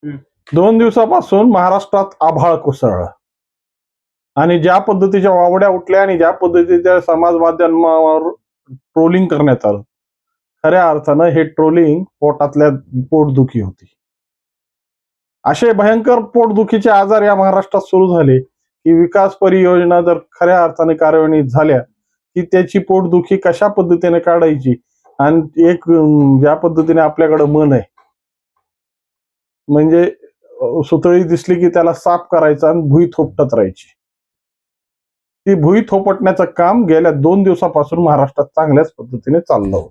हं. 2 दिवसापासून महाराष्ट्रात आभाळ कोसळलं आणि ज्या पद्धतीच्या वावड्या उठल्या आणि ज्या पद्धतीच्या समाज माध्यमावर ट्रोलिंग करण्यात आलं, खऱ्या अर्थानं हे ट्रोलिंग पोटातल्या पोटदुखी होती. असे भयंकर पोटदुखीचे आजार या महाराष्ट्रात सुरू झाले की विकास परियोजना जर खऱ्या अर्थाने कार्यान्वित झाल्या की त्याची पोटदुखी कशा पद्धतीने काढायची आणि ज्या पद्धतीने आपल्याकडे मन आहे, म्हणजे सुतळी दिसली की त्याला साफ करायचं आणि भुई थोपटत राहायची. ती भुई थोपटण्याचं काम गेल्या 2 दिवसापासून महाराष्ट्रात चांगल्याच पद्धतीने चाललं होतं.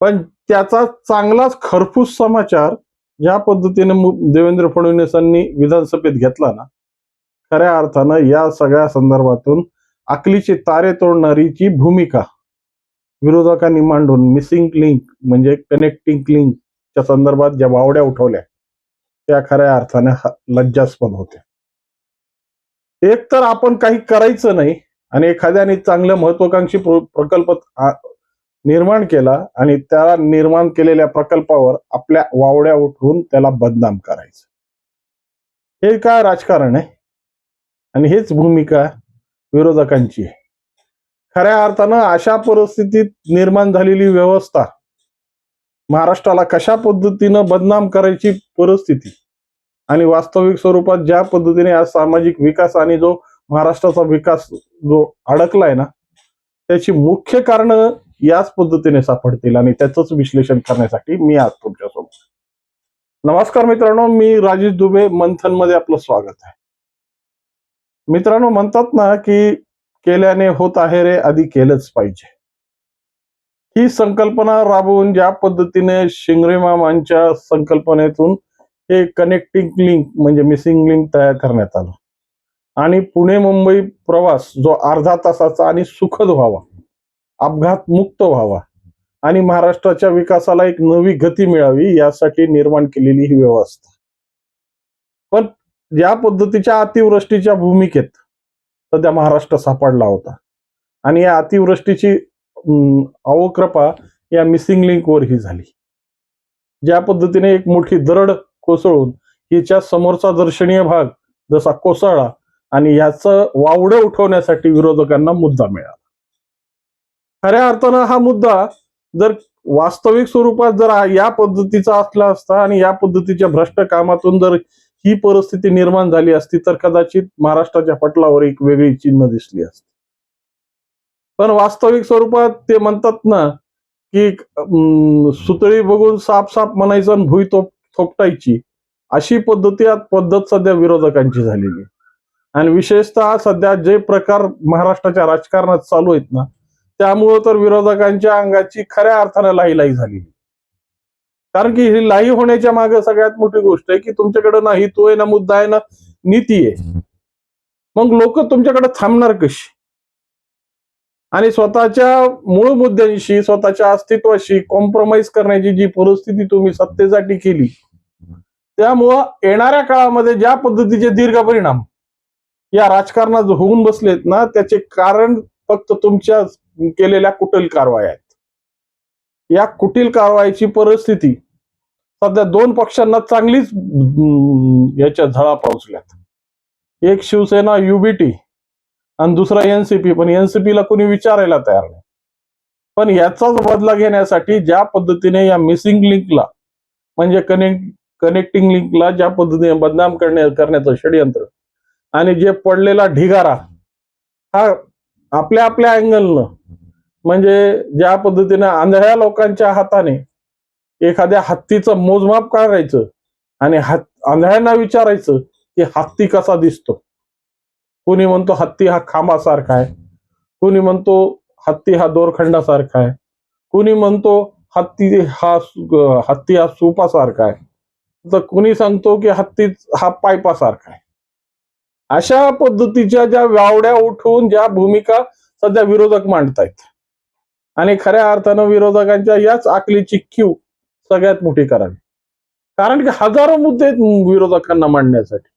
पण त्याचा चांगलाच खरपूस समाचार ज्या पद्धतीने देवेंद्र फडणवीसांनी विधानसभेत घेतला ना, खऱ्या अर्थानं या सगळ्या संदर्भातून अकलीचे तारे तोडणारी जी भूमिका विरोधकांनी मांडून मिसिंग लिंक म्हणजे कनेक्टिंग लिंकच्या संदर्भात ज्या वावड्या उठवल्या त्या खऱ्या अर्थाने लज्जास्पद होत्या. एक तर आपण काही करायचं नाही आणि एखाद्याने चांगल्या महत्वाकांक्षी प्रकल्प निर्माण केला आणि त्या निर्माण केलेल्या प्रकल्पावर आपल्या वावड्या उठवून त्याला बदनाम करायचं. हे काय राजकारण आहे? आणि हेच भूमिका विरोधकांची आहे. खऱ्या अर्थानं अशा परिस्थितीत निर्माण झालेली व्यवस्था, महाराष्ट्राला कशा पद्धतीनं बदनाम करायची परिस्थिती आणि वास्तविक स्वरूपात ज्या पद्धतीने आज सामाजिक विकास आणि जो महाराष्ट्राचा विकास जो अडकलाय ना, त्याची मुख्य कारण याच पद्धतीने सापडतील आणि त्याचंच विश्लेषण करण्यासाठी मी आज तुमच्यासोबत. नमस्कार मित्रांनो, मी राजेश दुबे, मंथन मध्ये आपलं स्वागत आहे. मित्रांनो, म्हणतात ना की केल्याने होत आहे रे, आधी केलंच पाहिजे. ही संकल्पना राबवून ज्या पद्धतीने शिंगरे मामांच्या संकल्पनेतून हे कनेक्टिंग लिंक म्हणजे मिसिंग लिंक तयार करण्यात आलं आणि पुणे मुंबई प्रवास जो अर्धा तासाचा आणि सुखद व्हावा, अपघात मुक्त व्हावा आणि महाराष्ट्राच्या विकासाला एक नवी गती मिळावी यासाठी निर्माण केलेली ही व्यवस्था. पण ज्या पद्धतीच्या अतिवृष्टीच्या भूमिकेत सध्या महाराष्ट्र सापडला होता आणि या अतिवृष्टीची अवकृपा या मिसिंग लिंकवरही झाली. ज्या पद्धतीने एक मोठी दरड कोसळून हिच्या समोरचा दर्शनीय भाग जसा कोसळला आणि याचं वावडं उठवण्यासाठी विरोधकांना मुद्दा मिळाला. खऱ्या अर्थानं हा मुद्दा जर वास्तविक स्वरूपात जर या पद्धतीचा असला असता आणि या पद्धतीच्या भ्रष्ट कामातून जर ही परिस्थिती निर्माण झाली असती तर कदाचित महाराष्ट्राच्या पटलावर एक वेगळी चिन्ह दिसली असती. पण वास्तविक स्वरूपात ते म्हणतात ना की सुतळी बघून साप साप म्हणायचं आणि भुई थोपटायची, अशी पद्धत सध्या विरोधकांची झालेली. आणि विशेषतः सध्या जे प्रकार महाराष्ट्राच्या राजकारणात चालू आहेत ना, त्यामुळं तर विरोधकांच्या अंगाची खऱ्या अर्थानं लाही झाली. कारण की ही लाही होण्याच्या मागे सगळ्यात मोठी गोष्ट आहे की तुमच्याकडे ना हेतू आहे, ना मुद्दा आहे, ना नीती आहे. मग लोक तुमच्याकडे थांबणार कशी? आणि स्वतःच्या मूळ मुद्द्यांशी, स्वतःच्या अस्तित्वाशी कॉम्प्रोमाइज करण्याची जी परिस्थिती तुम्ही सत्तेसाठी केली, त्यामुळं येणाऱ्या काळामध्ये ज्या पद्धतीचे दीर्घ परिणाम या राजकारणात होऊन बसलेत ना, त्याचे कारण फक्त तुमच्या केलेल्या कुटील कारवाया आहेत. या कुटील कारवाईची परिस्थिती सध्या दोन पक्षांना चांगलीच याच्या झळा पोहोचल्यात. एक शिवसेना युबीटी आणि दुसरा एनसीपी, पण एनसीपीला कोणी विचारायला तयार नाही. पण याचाच बदला घेण्यासाठी ज्या पद्धतीने या मिसिंग लिंकला म्हणजे कनेक्टिंग लिंकला ज्या पद्धतीने बदनाम करण्याचं षडयंत्र आणि जे पडलेला ढिगारा हा आपल्या आपल्या अँगलनं, म्हणजे ज्या पद्धतीने आंधळ्या लोकांच्या हाताने एखाद्या हत्तीचं मोजमाप काढायचं आणि आंधळ्यांना विचारायचं की हत्ती कसा दिसतो. कोणी म्हणतो हत्ती हा खांबासारखा आहे, कोणी म्हणतो हत्ती हा दोरखंडासारखा आहे, कोणी म्हणतो हत्ती हा सुपासारखा आहे, तर कोणी सांगतो की हत्ती हा पायपासारखा आहे. अशा पद्धतीच्या ज्या वावड्या उठवून ज्या भूमिका सध्या विरोधक मांडतायत आणि खऱ्या अर्थानं विरोधकांच्या याच आकलीची कीव सगळ्यात मोठी कारण की हजारो मुद्दे आहेत विरोधकांना मांडण्यासाठी,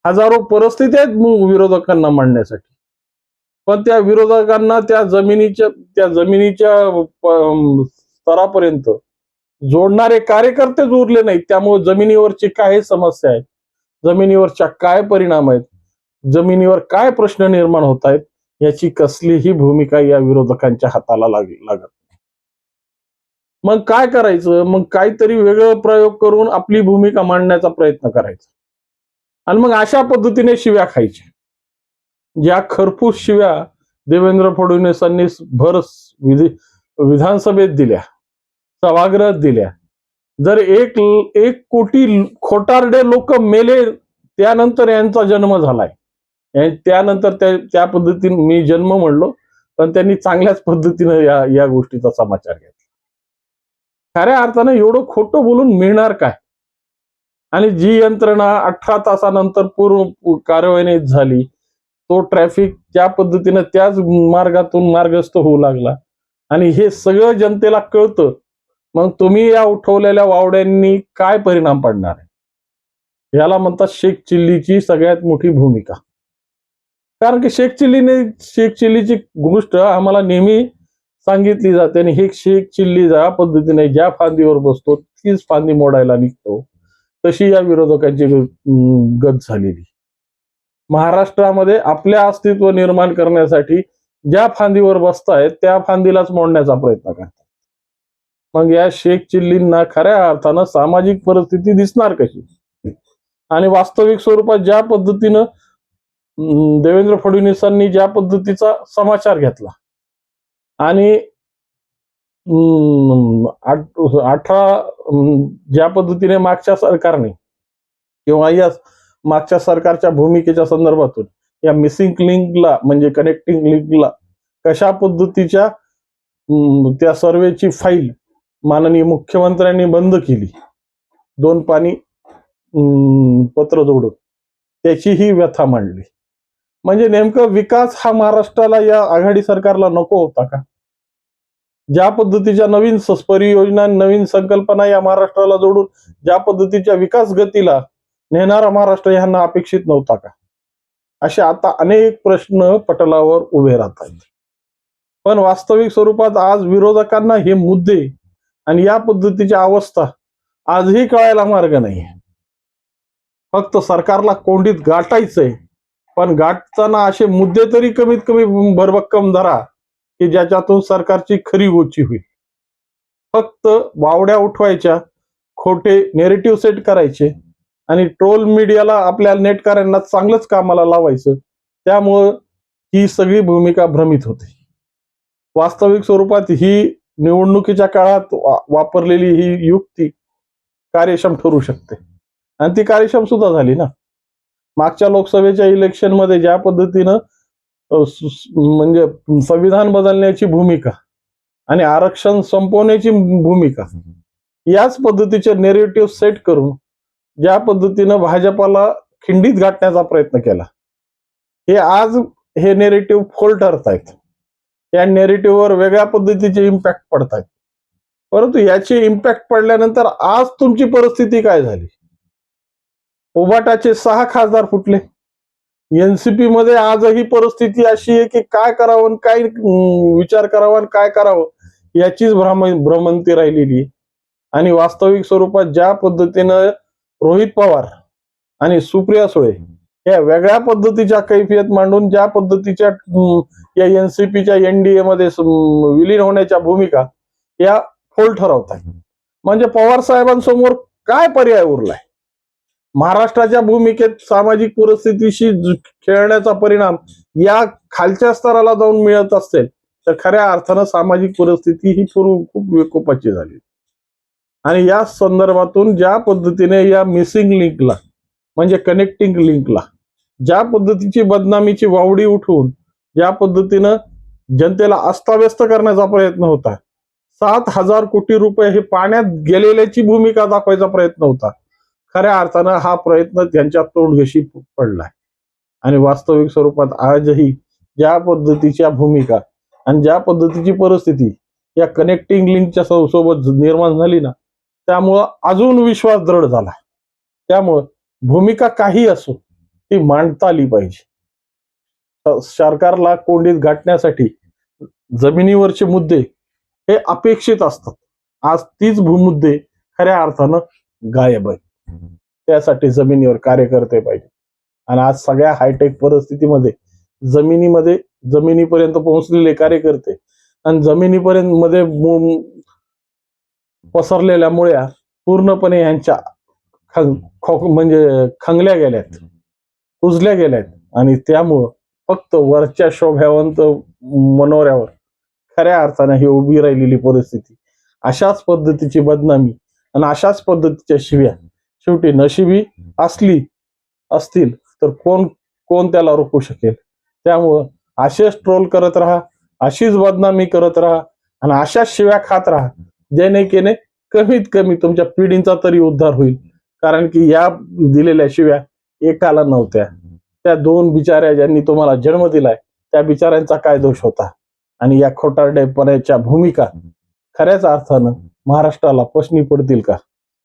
हजारो परिस्थिती आहेत विरोधकांना मांडण्यासाठी. पण त्या विरोधकांना त्या जमिनीच्या स्तरापर्यंत जोडणारे कार्यकर्तेच उरले नाहीत. त्यामुळे जमिनीवरची काय समस्या आहेत, जमिनीवरच्या काय परिणाम आहेत, जमिनीवर काय प्रश्न निर्माण होत आहेत, याची कसलीही भूमिका या विरोधकांच्या हाताला लागत. मग काय करायचं? मग काहीतरी वेगळं प्रयोग करून आपली भूमिका मांडण्याचा प्रयत्न करायचा आणि मग अशा पद्धतीने शिव्या खायच्या. ज्या खरपूस शिव्या देवेंद्र फडणवीसांनी भर विधानसभेत दिल्या, सभागृहात दिल्या. जर एक एक कोटी खोटारडे लोक मेले त्यानंतर यांचा जन्म झालाय. त्यानंतर त्या पद्धतीने मी जन्म म्हणलो, पण त्यांनी चांगल्याच पद्धतीने या गोष्टीचा समाचार घेतला. खऱ्या अर्थानं एवढं खोटं बोलून मिळणार काय? आणि जी यंत्रणा 18 तासानंतर पूर्ण कारवाई झाली, तो ट्रॅफिक त्या पद्धतीनं त्याच मार्गातून मार्गस्थ होऊ लागला आणि हे सगळं जनतेला कळतं. मग तुम्ही या उठवलेल्या वावड्यांनी काय परिणाम पडणार आहे? याला म्हणतात शेख चिल्लीची सगळ्यात मोठी भूमिका. कारण की शेख चिल्लीची गोष्ट आम्हाला नेहमी सांगितली जाते आणि हे शेख चिल्ली ज्या पद्धतीने ज्या फांदीवर बसतो तीच फांदी मोडायला निघतो, तशी या विरोधकांची गत झालेली. महाराष्ट्रामध्ये आपल्या अस्तित्व निर्माण करण्यासाठी ज्या फांदीवर बसतायत त्या फांदीलाच मोडण्याचा प्रयत्न करतात. मग या शेख चिल्लींना खऱ्या अर्थानं सामाजिक परिस्थिती दिसणार कशी? आणि वास्तविक स्वरूपात ज्या पद्धतीनं देवेंद्र फडणवीसांनी ज्या पद्धतीचा समाचार घेतला आणि 18 ज्या पद्धतीने मागच्या सरकारने किंवा या मागच्या सरकारच्या भूमिकेच्या संदर्भातून या मिसिंग लिंकला म्हणजे कनेक्टिंग लिंकला कशा पद्धतीच्या त्या सर्वेची फाईल माननीय मुख्यमंत्र्यांनी बंद केली, 2 पानी पत्र जोडून त्याची ही व्यथा मांडली. म्हणजे नेमकं विकास हा महाराष्ट्राला या आघाडी सरकारला नको होता का? ज्या पद्धतीच्या नवीन परियोजना, नवीन संकल्पना या महाराष्ट्राला जोडून ज्या पद्धतीच्या विकास गतीला नेणारा महाराष्ट्र यांना अपेक्षित नव्हता का? असे आता अनेक प्रश्न पटलावर उभे राहत आहेत. पण वास्तविक स्वरूपात आज विरोधकांना हे मुद्दे आणि या पद्धतीची अवस्था आजही कळायला मार्ग नाही. फक्त सरकारला कोंडीत गाठायचंय, पण गाठताना असे मुद्दे तरी कमीत कमी भरभक्कम धरा की ज्याच्यातून सरकारची खरी गोची होईल. फक्त वावड्या उठवायच्या, खोटे नेरेटिव्ह सेट करायचे आणि ट्रोल मीडियाला आपल्या नेटकऱ्यांना चांगलंच कामाला लावायचं. त्यामुळं ही सगळी भूमिका भ्रमित होते. वास्तविक स्वरूपात ही निवडणुकीच्या काळात वापरलेली ही युक्ती कार्यक्षम ठरू शकते आणि ती कार्यक्षम सुद्धा झाली ना. मागच्या लोकसभेच्या इलेक्शन मध्ये ज्या पद्धतीनं म्हणजे संविधान बदलण्याची भूमिका आणि आरक्षण संपवण्याची भूमिका याच पद्धतीचे नेरेटिव्ह सेट करून ज्या पद्धतीनं भाजपाला खिंडीत गाठण्याचा प्रयत्न केला, हे आज हे नेरेटिव्ह फोल ठरत आहेत. या नेरेटिव्हवर वेगळ्या पद्धतीचे इम्पॅक्ट पडत आहेत. परंतु याचे इम्पॅक्ट पडल्यानंतर आज तुमची परिस्थिती काय झाली? उबाटाचे 6 खासदार फुटले. एनसीपी मध्ये आजही परिस्थिती अशी आहे की काय करावं, काय विचार करावा आणि काय करावं याचीच भ्रमंती राहिलेली. आणि वास्तविक स्वरूपात ज्या पद्धतीनं रोहित पवार आणि सुप्रिया सुळे या वेगळ्या पद्धतीच्या कैफियत मांडून ज्या पद्धतीच्या या एनसीपीच्या एनडीए मध्ये विलीन होण्याच्या भूमिका या फोल ठरवतात. म्हणजे पवार साहेबांसमोर काय पर्याय उरलाय? महाराष्ट्राच्या भूमिकेत सामाजिक परिस्थितीशी खेळण्याचा परिणाम या खालच्या स्तराला जाऊन मिळत असेल तर खऱ्या अर्थानं सामाजिक परिस्थिती ही खूप विकोपाची झाली. आणि या संदर्भातून ज्या पद्धतीने या मिसिंग लिंकला म्हणजे कनेक्टिंग लिंकला ज्या पद्धतीची बदनामीची वावडी उठवून ज्या पद्धतीनं जनतेला अस्ताव्यस्त करण्याचा प्रयत्न होता, 7,000 कोटी रुपये हे पाण्यात गेलेल्याची भूमिका दाखवायचा प्रयत्न होता. खऱ्या अर्थानं हा प्रयत्न त्यांच्या तोंडघशी पडलाय. आणि वास्तविक स्वरूपात आजही ज्या पद्धतीच्या भूमिका आणि ज्या पद्धतीची परिस्थिती या कनेक्टिंग लिंकच्या सोबत निर्माण झाली ना, त्यामुळं अजून विश्वास दृढ झाला. त्यामुळं भूमिका काही असो ती मांडता आली पाहिजे. सरकारला कोंडीत गाठण्यासाठी जमिनीवरचे मुद्दे हे अपेक्षित असतात. आज तीच भूमुद्दे खऱ्या अर्थानं गायब आहे. त्यासाठी जमिनीवर कार्यकर्ते पाहिजे. आणि आज सगळ्या हायटेक परिस्थितीमध्ये जमिनीपर्यंत पोहोचलेले कार्यकर्ते आणि जमिनीपर्यंत मध्ये पसरलेल्या मुळ्या पूर्णपणे यांच्या म्हणजे खंगल्या गेल्यात, कुजल्या गेल्यात आणि त्यामुळं फक्त वरच्या शोभ्यावंत मनोऱ्यावर खऱ्या अर्थाने ही उभी राहिलेली परिस्थिती, अशाच पद्धतीची बदनामी आणि अशाच पद्धतीच्या शिव्या शेवटी नशिबी असतील तर कोण त्याला रोखू शकेल. त्यामुळं असेच ट्रोल करत राहा, अशीच बदनामी करत राहा आणि अशाच शिव्या खात राहा, जेणे कमीत कमी तुमच्या पिढींचा तरी उद्धार होईल. कारण की या दिलेल्या शिव्या एकाला नव्हत्या, त्या दोन बिचाऱ्या ज्यांनी तुम्हाला जन्म दिलाय त्या बिचाऱ्यांचा काय दोष होता. आणि या खोटारडेपणाच्या भूमिका खऱ्याच अर्थानं महाराष्ट्राला पचनी पडतील का?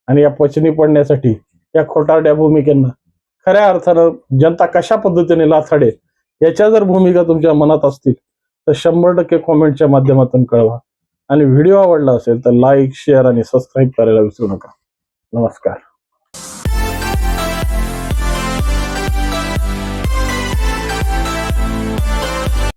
आणि या पचनी पडण्यासाठी या खोटारड्या भूमिकेंना खऱ्या अर्थानं जनता कशा पद्धतीने लाथाडेल याच्या जर भूमिका तुमच्या मनात असतील तर 100% कॉमेंटच्या माध्यमातून कळवा. आणि व्हिडिओ आवडला असेल तर लाईक, शेअर आणि सबस्क्राईब करायला विसरू नका. नमस्कार.